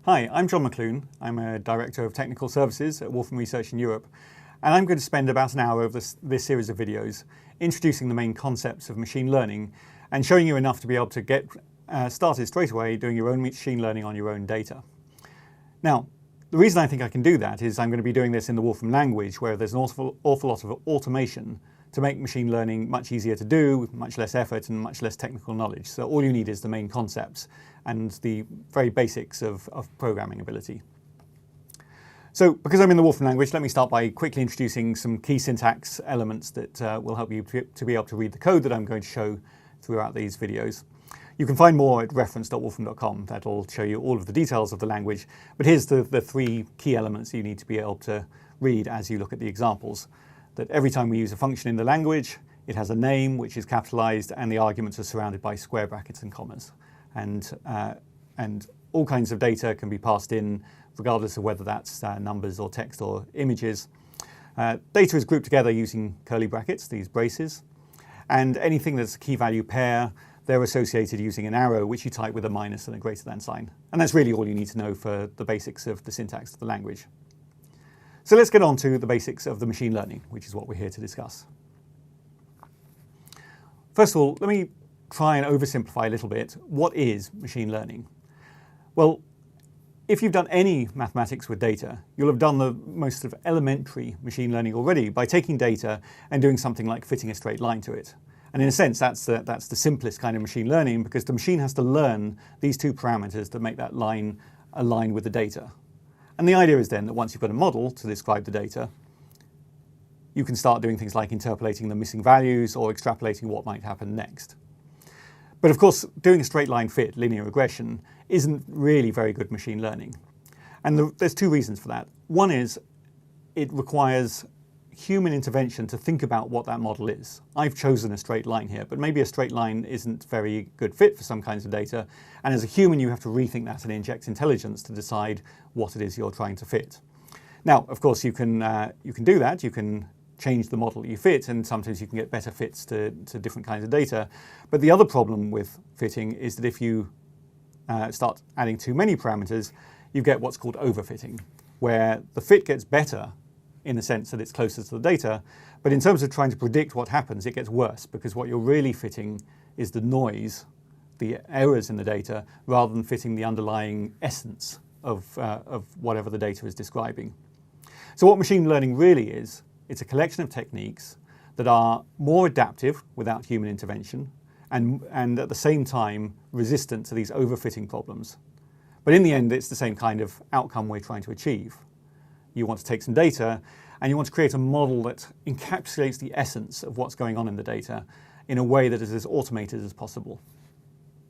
Hi, I'm John McClune. I'm a Director of Technical Services at Wolfram Research in Europe, and I'm going to spend about an hour of this series of videos introducing the main concepts of machine learning and showing you enough to be able to get started straight away doing your own machine learning on your own data. Now, the reason I think I can do that is I'm going to be doing this in the Wolfram language, where there's an awful lot of automation to make machine learning much easier to do, with much less effort and much less technical knowledge. So all you need is the main concepts and the very basics of programming ability. So because I'm in the Wolfram language, let me start by quickly introducing some key syntax elements that will help you to be able to read the code that I'm going to show throughout these videos. You can find more at reference.wolfram.com. That'll show you all of the details of the language. But here's the three key elements you need to be able to read as you look at the examples. That every time we use a function in the language, it has a name which is capitalized and the arguments are surrounded by square brackets and commas. And all kinds of data can be passed in regardless of whether that's numbers or text or images. Data is grouped together using curly brackets, these braces. And anything that's a key value pair, they're associated using an arrow which you type with a minus and a greater than sign. And that's really all you need to know for the basics of the syntax of the language. So let's get on to the basics of the machine learning, which is what we're here to discuss. First of all, let me try and oversimplify a little bit. What is machine learning? Well, if you've done any mathematics with data, you'll have done the most of elementary machine learning already by taking data and doing something like fitting a straight line to it. And in a sense, that's the simplest kind of machine learning, because the machine has to learn these two parameters to make that line align with the data. And the idea is then that once you've got a model to describe the data, you can start doing things like interpolating the missing values or extrapolating what might happen next. But of course, doing a straight line fit, linear regression, isn't really very good machine learning. And there's two reasons for that. One is it requires human intervention to think about what that model is. I've chosen a straight line here, but maybe a straight line isn't a very good fit for some kinds of data. And as a human, you have to rethink that and inject intelligence to decide what it is you're trying to fit. Now, of course, you can do that. You can change the model you fit, and sometimes you can get better fits to different kinds of data. But the other problem with fitting is that if you start adding too many parameters, you get what's called overfitting, where the fit gets better in the sense that it's closer to the data, but in terms of trying to predict what happens, it gets worse, because what you're really fitting is the noise, the errors in the data, rather than fitting the underlying essence of whatever the data is describing. So what machine learning really is, it's a collection of techniques that are more adaptive without human intervention, and at the same time resistant to these overfitting problems. But in the end, it's the same kind of outcome we're trying to achieve. You want to take some data and you want to create a model that encapsulates the essence of what's going on in the data in a way that is as automated as possible.